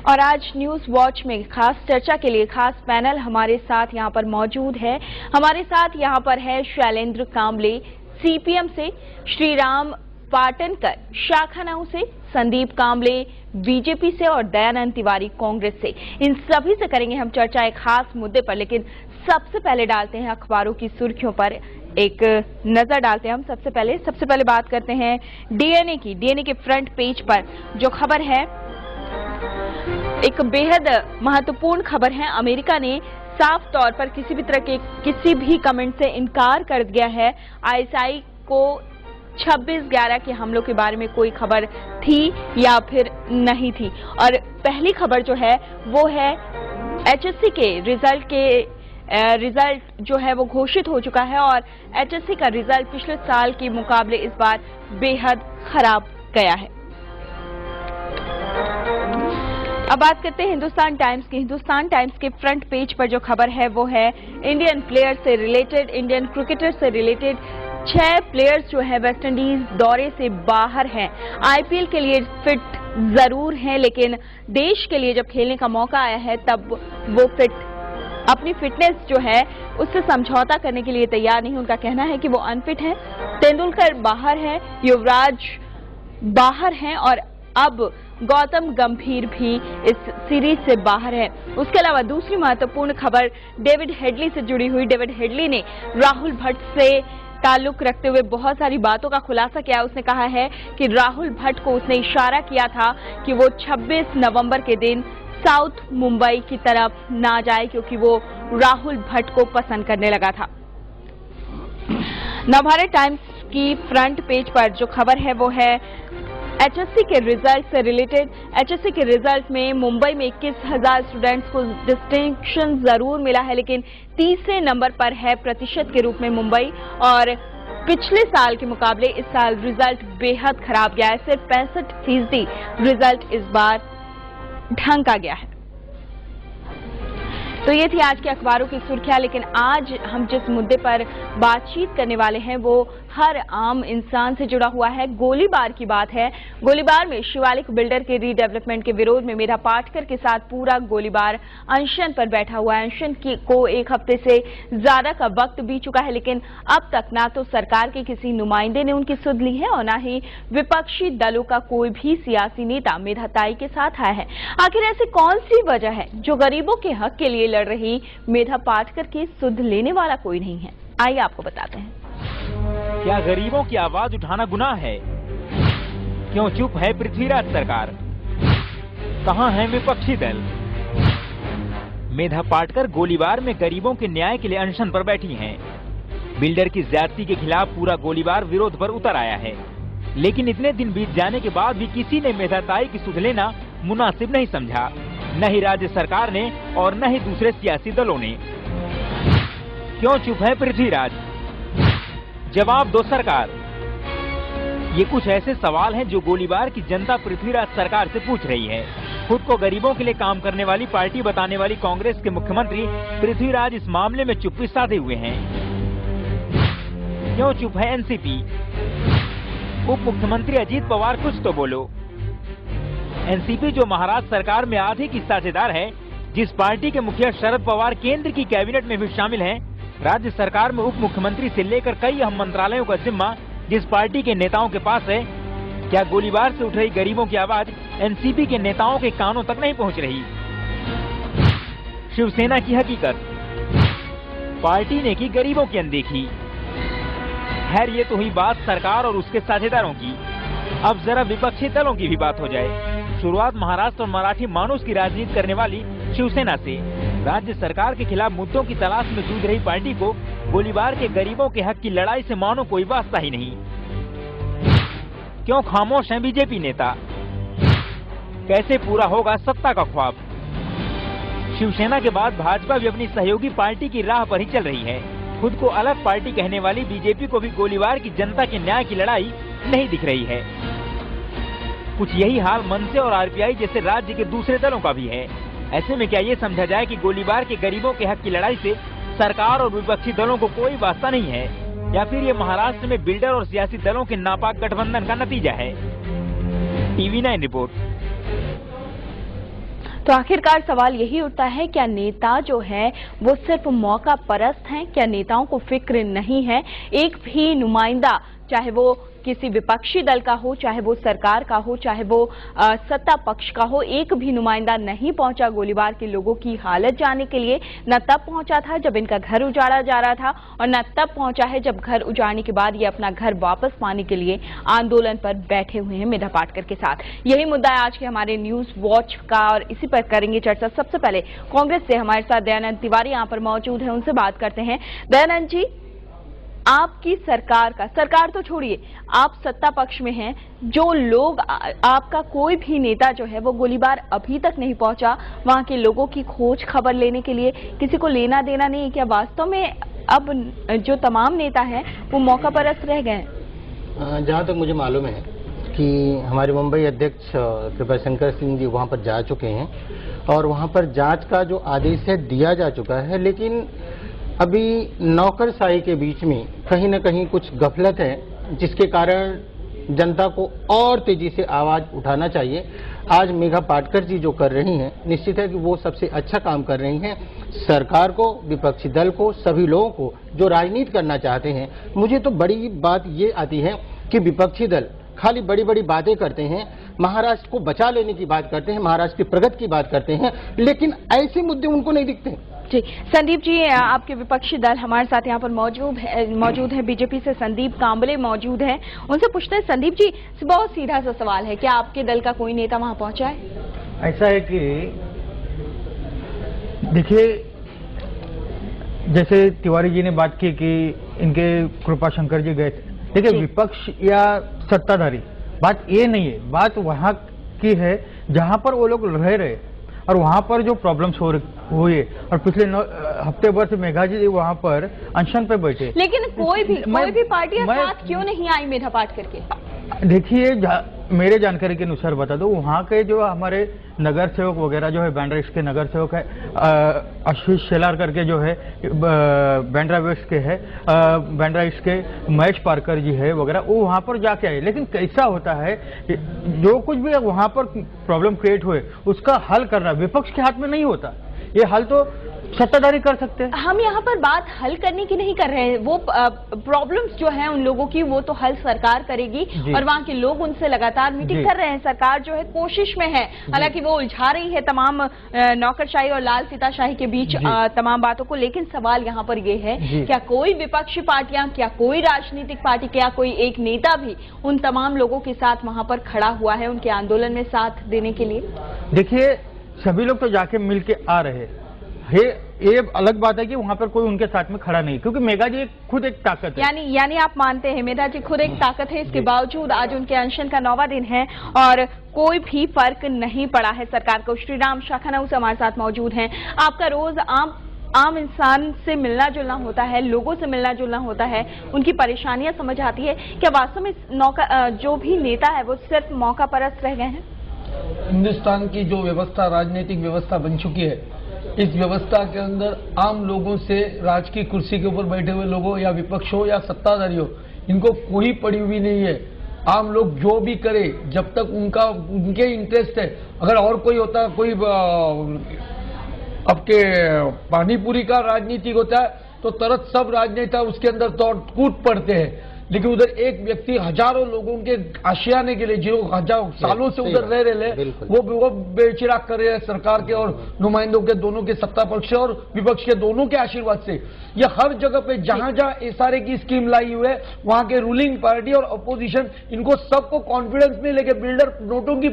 और आज news watch में खास चर्चा के लिए खास पैनल हमारे साथ यहाँ पर मौजूद है। हमारे साथ यहाँ पर है शैलेंद्र कांबले सीपीएम से, श्रीराम पाटनकर शाखानाऊ से, संदीप कांबले बीजेपी से और दयानंद तिवारी कांग्रेस से। इन सभी से करेंगे हम चर्चा एक खास मुद्दे पर, लेकिन सबसे पहले डालते हैं अखबारों की सुर्खियों पर एक नजर डालते हैं हम। सबसे पहले बात करते हैं डीएनए की। डीएनए के फ्रंट पेज पर जो खबर है एक बेहद महत्वपूर्ण खबर है। अमेरिका ने साफ तौर पर किसी भी तरह के किसी भी कमेंट से इनकार कर दिया है। आईएसआई को 26/11 के हमलों के बारे में कोई खबर थी या फिर नहीं थी। और पहली खबर जो है वो है एचएससी के रिजल्ट जो है वो घोषित हो चुका है और एचएससी का रिजल्ट पिछले साल के मुकाबले इस बार बेहद खराब गया है। अब बात करते हैं हिंदुस्तान टाइम्स की। हिंदुस्तान टाइम्स के फ्रंट पेज पर जो खबर है वो है इंडियन प्लेयर से रिलेटेड, इंडियन क्रिकेटर से रिलेटेड 6 प्लेयर्स जो है वेस्ट इंडीज दौरे से बाहर हैं। आईपीएल के लिए फिट जरूर हैं, लेकिन देश के लिए जब खेलने का मौका आया है तब वो अपनी फिटनेस जो है उससे समझौता करने के लिए तैयार नहीं। उनका कहना है कि वो अनफिट हैं। तेंदुलकर बाहर है, युवराज बाहर हैं और अब गौतम गंभीर भी इस सीरीज से बाहर है। उसके अलावा दूसरी महत्वपूर्ण खबर डेविड हेडली से जुड़ी हुई। डेविड हेडली ने राहुल भट्ट से ताल्लुक रखते हुए बहुत सारी बातों का खुलासा किया। उसने कहा है कि राहुल भट्ट को उसने इशारा किया था कि वो 26 नवंबर के दिन साउथ मुंबई की तरफ ना जाए, क्योंकि वो राहुल भट्ट को पसंद करने लगा था। नवभारत टाइम्स की फ्रंट पेज पर जो खबर है वो है एचएससी के रिजल्ट से रिलेटेड। एचएससी के रिजल्ट में मुंबई में 21,000 स्टूडेंट्स को डिस्टिंक्शन जरूर मिला है, लेकिन तीसरे नंबर पर है प्रतिशत के रूप में मुंबई और पिछले साल के मुकाबले इस साल रिजल्ट बेहद खराब गया है। सिर्फ 65% रिजल्ट इस बार ढंग का गया है। तो ये थी आज के अखबारों की सुर्खियां, लेकिन आज हम जिस मुद्दे पर बातचीत करने वाले हैं वो हर आम इंसान से जुड़ा हुआ है। गोलीबार की बात है। गोलीबार में शिवालिक बिल्डर के रीडेवलपमेंट के विरोध में मेधा पाटकर के साथ पूरा गोलीबार अनशन पर बैठा हुआ है। अनशन को 1 हफ्ते से ज्यादा का वक्त बीत चुका है, लेकिन अब तक ना तो सरकार के किसी नुमाइंदे ने उनकी सुध ली है और ना ही विपक्षी दलों का कोई भी सियासी नेता मेधाताई के साथ आया है। आखिर ऐसी कौन सी वजह है जो गरीबों के हक के लिए लड़ रही मेधा पाटकर की सुध लेने वाला कोई नहीं है? आइए आपको बताते हैं। क्या गरीबों की आवाज उठाना गुनाह है? क्यों चुप है पृथ्वीराज सरकार? कहां है विपक्षी दल? मेधा पाटकर गोलीबार में गरीबों के न्याय के लिए अनशन पर बैठी हैं। बिल्डर की ज्यादती के खिलाफ पूरा गोलीबार विरोध पर उतर आया है, लेकिन इतने दिन बीत जाने के बाद भी किसी ने मेधाताई की सुध लेना मुनासिब नहीं समझा, न ही राज्य सरकार ने और न ही दूसरे सियासी दलों ने। क्यों चुप है पृथ्वीराज? जवाब दो सरकार। ये कुछ ऐसे सवाल हैं जो गोलीबार की जनता पृथ्वीराज सरकार से पूछ रही है। खुद को गरीबों के लिए काम करने वाली पार्टी बताने वाली कांग्रेस के मुख्यमंत्री पृथ्वीराज इस मामले में चुप्पी साधे हुए हैं। क्यों चुप है एनसीपी? उप मुख्यमंत्री अजीत पवार कुछ तो बोलो। एनसीपी जो महाराष्ट्र सरकार में आधी की साझेदार है, जिस पार्टी के मुखिया शरद पवार केंद्र की कैबिनेट में भी शामिल हैं, राज्य सरकार में उप मुख्यमंत्री से लेकर कई अहम मंत्रालयों का जिम्मा जिस पार्टी के नेताओं के पास है, क्या गोलीबार से उठ रही गरीबों की आवाज एनसीपी के नेताओं के कानों तक नहीं पहुंच रही? शिवसेना की हकीकत, पार्टी ने की गरीबों की अनदेखी। खैर, ये तो हुई बात सरकार और उसके साझेदारों की। अब जरा विपक्षी दलों की भी बात हो जाए। शुरुआत महाराष्ट्र और मराठी मानुस की राजनीति करने वाली शिवसेना से। राज्य सरकार के खिलाफ मुद्दों की तलाश में जूझ रही पार्टी को गोलीबार के गरीबों के हक की लड़ाई से मानो कोई वास्ता ही नहीं। क्यों खामोश हैं बीजेपी नेता? कैसे पूरा होगा सत्ता का ख्वाब? शिवसेना के बाद भाजपा भी अपनी सहयोगी पार्टी की राह पर ही चल रही है। खुद को अलग पार्टी कहने वाली बीजेपी को भी गोलीबार की जनता के न्याय की लड़ाई नहीं दिख रही है। कुछ यही हाल मनसे और आरपीआई जैसे राज्य के दूसरे दलों का भी है। ऐसे में क्या ये समझा जाए कि गोलीबार के गरीबों के हक की लड़ाई से सरकार और विपक्षी दलों को कोई वास्ता नहीं है, या फिर ये महाराष्ट्र में बिल्डर और सियासी दलों के नापाक गठबंधन का नतीजा है? TV 9 report. तो आखिरकार सवाल यही उठता है, क्या नेता जो है वो सिर्फ मौका परस्त हैं? क्या नेताओं को फिक्र नहीं है? एक भी नुमाइंदा, चाहे वो किसी विपक्षी दल का हो, चाहे वो सरकार का हो, चाहे वो सत्ता पक्ष का हो, एक भी नुमाइंदा नहीं पहुंचा गोलीबार के लोगों की हालत जानने के लिए। न तब पहुंचा था जब इनका घर उजाड़ा जा रहा था, और न तब पहुंचा है जब घर उजाड़ने के बाद ये अपना घर वापस पाने के लिए आंदोलन पर बैठे हुए हैं मेधा पाटकर के साथ। यही मुद्दा है आज के हमारे न्यूज वॉच का, और इसी पर करेंगे चर्चा। सबसे पहले कांग्रेस से हमारे साथ दयानंद तिवारी यहाँ पर मौजूद है, उनसे बात करते हैं। दयानंद जी, आपकी सरकार तो छोड़िए, आप सत्ता पक्ष में हैं, जो लोग आपका कोई भी नेता जो है वो गोलीबार अभी तक नहीं पहुंचा, वहां के लोगों की खोज खबर लेने के लिए किसी को लेना देना नहीं। क्या वास्तव में अब जो तमाम नेता हैं वो मौका परस्त रह गए हैं? जहां तक मुझे मालूम है कि हमारे मुंबई अध्यक्ष कृपाशंकर सिंह जी वहां पर जा चुके हैं, और वहां पर जांच का जो आदेश है दिया जा चुका है, लेकिन अभी नौकरशाही के बीच में कहीं न कहीं कुछ गफलत है, जिसके कारण जनता को और तेजी से आवाज उठाना चाहिए। आज मेधा पाटकर जी जो कर रही हैं, निश्चित है कि वो सबसे अच्छा काम कर रही हैं। सरकार को, विपक्षी दल को, सभी लोगों को जो राजनीति करना चाहते हैं। मुझे तो बड़ी बात ये आती है कि विपक्षी दल खाली बड़ी बड़ी बातें करते हैं, महाराष्ट्र को बचा लेने की बात करते हैं, महाराष्ट्र की प्रगति की बात करते हैं, लेकिन ऐसे मुद्दे उनको नहीं दिखते। जी, संदीप जी, आपके विपक्षी दल हमारे साथ यहाँ पर मौजूद है। बीजेपी से संदीप कांबले मौजूद हैं, उनसे पूछते हैं। संदीप जी, बहुत सीधा सा सवाल है, क्या आपके दल का कोई नेता वहां पहुंचा है? ऐसा है कि देखिए, जैसे तिवारी जी ने बात की कि इनके कृपाशंकर जी गए थे। देखिए, विपक्ष या सत्ताधारी, बात ये नहीं है, बात वहां की है जहां पर वो लोग रह रहे, और वहां पर जो प्रॉब्लम्स हुए, और पिछले हफ्ते भर से मेघा जी वहां पर अनशन पे बैठे। लेकिन कोई भी पार्टियां साथ क्यों नहीं आई मेधा पाटकर के? देखिए, मेरे जानकारी के अनुसार बता दो, वहाँ के जो हमारे नगर सेवक वगैरह जो है, बांद्रा ईस्ट के नगर सेवक है, आशीष शेलार करके जो है बांद्रा वेस्ट के है, बांद्रा ईस्ट के महेश पारकर जी है वगैरह, वो वहाँ पर जाके आए। लेकिन कैसा होता है, जो कुछ भी वहाँ पर प्रॉब्लम क्रिएट हुए उसका हल करना विपक्ष के हाथ में नहीं होता। ये हल तो सत्ताधारी कर सकते हैं। हम यहाँ पर बात हल करने की नहीं कर रहे हैं, वो प्रॉब्लम्स जो हैं उन लोगों की वो तो हल सरकार करेगी, और वहाँ के लोग उनसे लगातार मीटिंग कर रहे हैं। सरकार जो है कोशिश में है, हालांकि वो उलझा रही है तमाम नौकरशाही और लाल फीताशाही के बीच तमाम बातों को। लेकिन सवाल यहाँ पर ये है, क्या कोई विपक्षी पार्टियां, क्या कोई राजनीतिक पार्टी, क्या कोई एक नेता भी उन तमाम लोगों के साथ वहां पर खड़ा हुआ है उनके आंदोलन में साथ देने के लिए? देखिए, सभी लोग तो जाके मिल के आ रहे हैं, ये अलग बात है कि वहां पर कोई उनके साथ में खड़ा नहीं, क्योंकि मेघा जी खुद एक ताकत है। यानी आप मानते हैं मेधा जी खुद एक ताकत है, इसके बावजूद आज उनके अनशन का 9वां दिन है और कोई भी फर्क नहीं पड़ा है सरकार को। श्री राम शाखानाऊ से हमारे साथ मौजूद हैं। आपका रोज आम इंसान से मिलना जुलना होता है, लोगों से मिलना जुलना होता है, उनकी परेशानियां समझ आती है। क्या वास्तव में जो भी नेता है वो सिर्फ मौका परस्त रह गए हैं? हिंदुस्तान की जो व्यवस्था, राजनीतिक व्यवस्था बन चुकी है, इस व्यवस्था के अंदर आम लोगों से, राजकीय कुर्सी के ऊपर बैठे हुए लोगों या विपक्ष हो या सत्ताधारी हो, इनको कोई पड़ी हुई नहीं है। आम लोग जो भी करे, जब तक उनके इंटरेस्ट है, अगर और कोई होता, कोई आपके पानीपुरी का राजनीतिक होता है तो तुरंत सब राजनेता उसके अंदर कूद पड़ते हैं। लेकिन उधर एक व्यक्ति हजारों लोगों के आशियाने के लिए, जो हजारों सालों से उधर रह रहे, वो बेचिराग कर रहे हैं सरकार के और नुमाइंदों के, दोनों के, सत्ता पक्ष और विपक्ष के दोनों के आशीर्वाद से। ये हर जगह पे जहां जहां एसआरए की स्कीम लाई हुई है, वहां के रूलिंग पार्टी और अपोजिशन इनको सबको कॉन्फिडेंस में लेके बिल्डर नोटों की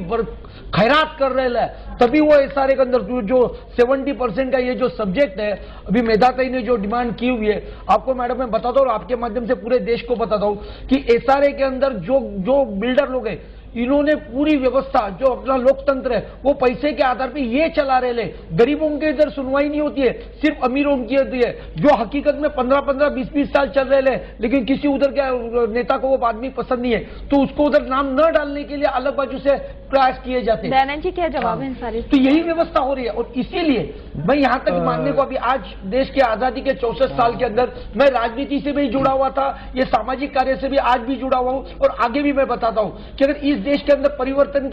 खैरात कर रहे हैं। तभी वो एसआरए के अंदर जो 70% का ये जो सब्जेक्ट है, अभी मेधाताई ने जो डिमांड की हुई है, आपको मैडम मैं बताता हूँ और आपके माध्यम से पूरे देश को बताता हूं कि एसआरए के अंदर जो बिल्डर लोग हैं, इन्होंने पूरी व्यवस्था, जो अपना लोकतंत्र है, वो पैसे के आधार पे ये चला रहे ले। गरीबों के इधर सुनवाई नहीं होती है, सिर्फ अमीरों की होती है, जो हकीकत में 15-15, 20-20 साल चल रहे ले, लेकिन किसी उधर के नेता को वो आदमी पसंद नहीं है, तो उसको उधर नाम न डालने के लिए अलग बाजू से प्रयास किए जाते हैं। दयानंद जी, क्या जवाब है इन सारे? तो यही व्यवस्था हो रही है, और इसीलिए मैं यहाँ तक मानने को, अभी आज देश की आजादी के 64 साल के अंदर मैं राजनीति से भी जुड़ा हुआ था, ये सामाजिक कार्य से भी आज भी जुड़ा हुआ हूँ और आगे भी मैं बताता हूँ कि अगर इस देश के अंदर परिवर्तन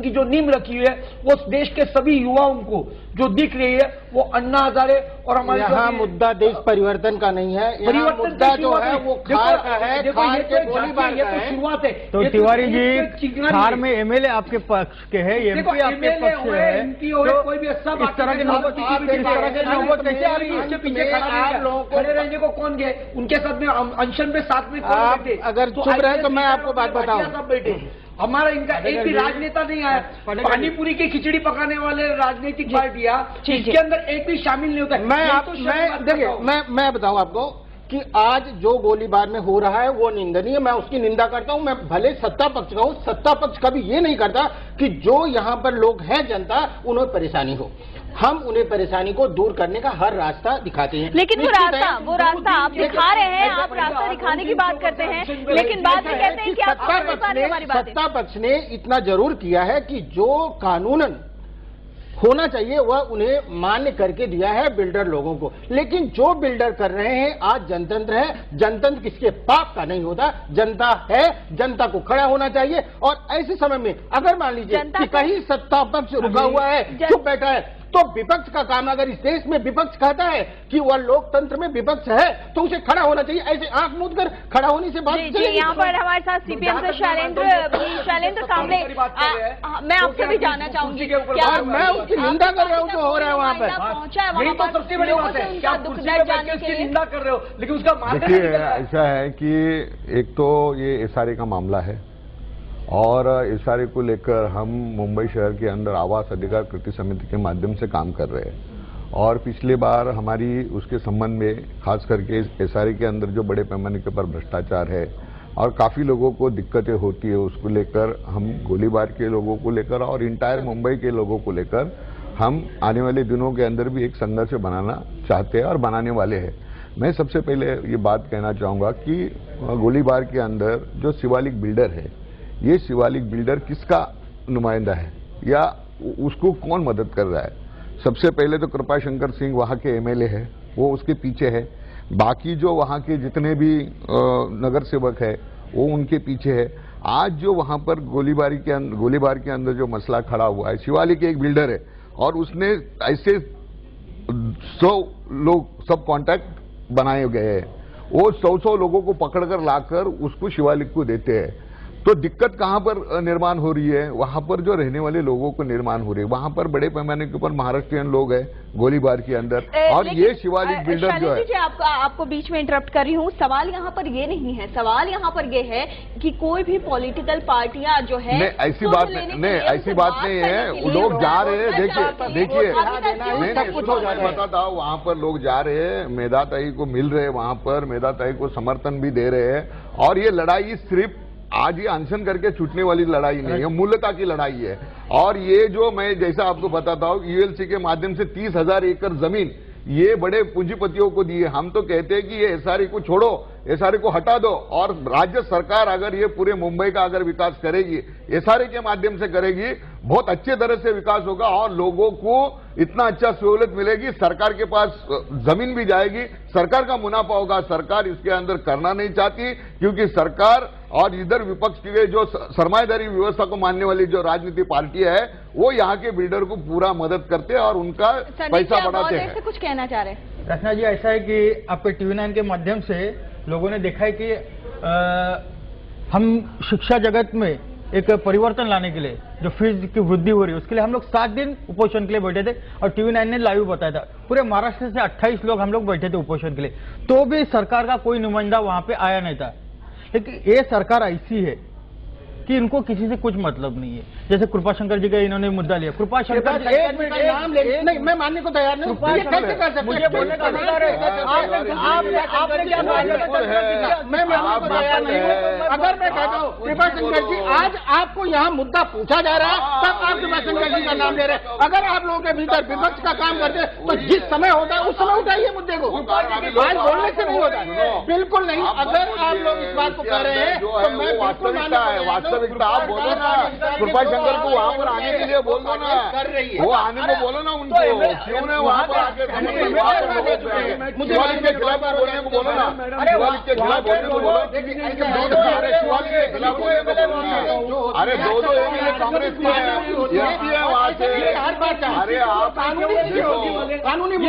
की जो नींव रखी हुई है वो देश के सभी युवाओं को जो दिख रही है वो अन्ना हजारे और हमारे यहाँ मुद्दा देश परिवर्तन का नहीं है, यहाँ मुद्दा जो है वो खार का है, खार के गोलीबार का है। शुरुआत है। तो तिवारी जी, खार में एमएलए आपके पक्ष के है, एमपी आपके पक्ष है, एमपी हो कोई भी सब इस तरह की नौबत कैसे आ रही है? इसके पीछे खड़े रहने को कौन गए? उनके साथ में अनशन में साथ में कौन बैठे? अगर चुप रहे तो मैं आपको बात बताऊं, सब बैठे। हमारा इनका एक भी राजनेता नहीं आया। पानीपुरी की खिचड़ी पकाने वाले राजनीतिक पार्टियां इसके अंदर एक भी शामिल नहीं होता है। देखिए मैं बताऊं आपको कि आज जो गोलीबार में हो रहा है वो निंदनीय, मैं उसकी निंदा करता हूं। मैं भले सत्ता पक्ष का हूं, सत्ता पक्ष कभी ये नहीं करता कि जो यहां पर लोग हैं जनता उन्हें परेशानी हो। हम उन्हें परेशानी को दूर करने का हर रास्ता दिखाते हैं। लेकिन वो रास्ता आप दिखा रहे हैं, आप रास्ता दिखाने की बात करते हैं, लेकिन बाद में कहते हैं कि आप सत्ता पक्ष ने इतना जरूर किया है कि जो कानूनन होना चाहिए वह उन्हें मान्य करके दिया है बिल्डर लोगों को। लेकिन जो बिल्डर कर रहे हैं, आज जनतंत्र है, जनतंत्र किसके पाप का नहीं होता, जनता है, जनता को खड़ा होना चाहिए। और ऐसे समय में अगर मान लीजिए कि कहीं सत्ता पक्ष रुका हुआ है, चुप बैठा है, तो विपक्ष का काम, अगर इस देश में विपक्ष कहता है कि वह लोकतंत्र में विपक्ष है तो उसे खड़ा होना चाहिए। ऐसे आंख मूंद कर खड़ा होने से बात जी, यहाँ पर हमारे साथ सीपीएम से शैलेंद्र कामले, मैं आपसे भी जानना चाहूंगी क्या मैं उसकी निंदा कर रहा हूँ जो हो रहा है वहाँ पर, पहुंचा है यही तो सबसे बड़ी बात है कि आप कुर्सी पे बैठ के उसकी निंदा कर रहे हो, लेकिन उसका देखिए ऐसा है कि एक तो ये एसआरए का मामला है और एसआरए को लेकर हम मुंबई शहर के अंदर आवास अधिकार कृति समिति के माध्यम से काम कर रहे हैं और पिछले बार हमारी उसके संबंध में खास करके एसआरए के अंदर जो बड़े पैमाने के ऊपर भ्रष्टाचार है और काफ़ी लोगों को दिक्कतें होती है, उसको लेकर हम गोलीबार के लोगों को लेकर और इंटायर मुंबई के लोगों को लेकर हम आने वाले दिनों के अंदर भी एक संघर्ष बनाना चाहते हैं और बनाने वाले हैं। मैं सबसे पहले ये बात कहना चाहूँगा कि गोलीबार के अंदर जो शिवालिक बिल्डर है, ये शिवालिक बिल्डर किसका नुमाइंदा है या उसको कौन मदद कर रहा है? सबसे पहले तो कृपाशंकर सिंह वहाँ के एमएलए है, वो उसके पीछे है। बाकी जो वहाँ के जितने भी नगर सेवक है वो उनके पीछे है। आज जो वहाँ पर गोलीबार के अंदर जो मसला खड़ा हुआ है, शिवालिक एक बिल्डर है और उसने ऐसे 100 लोग सब कॉन्टैक्ट बनाए गए हैं, वो 100 लोगों को पकड़कर लाकर उसको शिवालिक को देते हैं। तो दिक्कत कहां पर निर्माण हो रही है? वहां पर जो रहने वाले लोगों को निर्माण हो रही है, वहां पर बड़े पैमाने के ऊपर महाराष्ट्रियन लोग हैं गोलीबार के अंदर और ये शिवालिक बिल्डर जो है। आपको बीच में इंटरप्ट कर रही हूँ, सवाल यहाँ पर ये नहीं है, सवाल यहाँ पर ये है कि कोई भी पॉलिटिकल पार्टियां जो है ऐसी बात नहीं है, लोग जा रहे हैं। देखिए मैं बताता हूँ, वहां पर लोग जा रहे हैं, मेधा ताई को मिल रहे हैं, वहां पर मेधा ताई को समर्थन भी दे रहे हैं और ये लड़ाई सिर्फ आज ये अनशन करके छूटने वाली लड़ाई नहीं है, मूल्यता की लड़ाई है। और ये जो मैं जैसा आपको बताता हूँ, यूएलसी के माध्यम से 30,000 एकड़ जमीन ये बड़े पूंजीपतियों को दी है। हम तो कहते हैं कि ये एसआरए को छोड़ो, एसआरए को हटा दो और राज्य सरकार अगर ये पूरे मुंबई का अगर विकास करेगी, एसआरए के माध्यम से करेगी, बहुत अच्छे तरह से विकास होगा और लोगों को इतना अच्छा सहूलत मिलेगी, सरकार के पास जमीन भी जाएगी, सरकार का मुनाफा होगा। सरकार इसके अंदर करना नहीं चाहती क्योंकि सरकार और इधर विपक्ष की जो सरमाएदारी व्यवस्था को मानने वाली जो राजनीतिक पार्टी है वो यहाँ के बिल्डर को पूरा मदद करते हैं और उनका पैसा बढ़ाते हैं। कुछ कहना चाह रहे हैं रचना जी? ऐसा है कि आपके TV9 के माध्यम से लोगों ने देखा है कि हम शिक्षा जगत में एक परिवर्तन लाने के लिए जो फीस की वृद्धि हो रही है उसके लिए हम लोग 7 दिन उपोषण के लिए बैठे थे और TV9 ने लाइव बताया था। पूरे महाराष्ट्र से 28 लोग हम लोग बैठे थे उपोषण के लिए, तो भी सरकार का कोई नुमाइंदा वहां पे आया नहीं था। लेकिन ये सरकार ऐसी है कि इनको किसी से कुछ मतलब नहीं है। जैसे कृपाशंकर जी का इन्होंने मुद्दा लिया, कृपाशंकर नाम नहीं, मैं मानने को तैयार नहीं। मुझे बोलने का अधिकार है। आपने क्या मैं मानने को तैयार नहीं हूँ। अगर मैं कहता हूँ कृपाशंकर जी, आज आपको यहाँ मुद्दा पूछा जा रहा है तब आप कृपाशंकर जी का नाम ले रहे हैं। अगर आप लोगों के भीतर विपक्ष का काम करते तो जिस समय होता है उस समय उठाइए मुद्दे को, आज बोलने से नहीं होता। बिल्कुल नहीं। अगर आप लोग इस बात को कह रहे हैं तो मैं बिल्कुल वास्तविकता आप बोलो ना, कृपा शंकर को वहाँ पर आने के लिए बोल दो ना, वो आने को बोलो ना उनको, क्यों नहीं वहाँ पर आके शिवालिक के खिलाफ बोलने को बोलो ना, शिवालिक के खिलाफ बोलने को बोलो, अरे शिवालिक के खिलाफ बोलने को बोलो ना, अरे दो एमएलए कांग्रेस के एमपी है वहाँ से, अरे आप कानूनी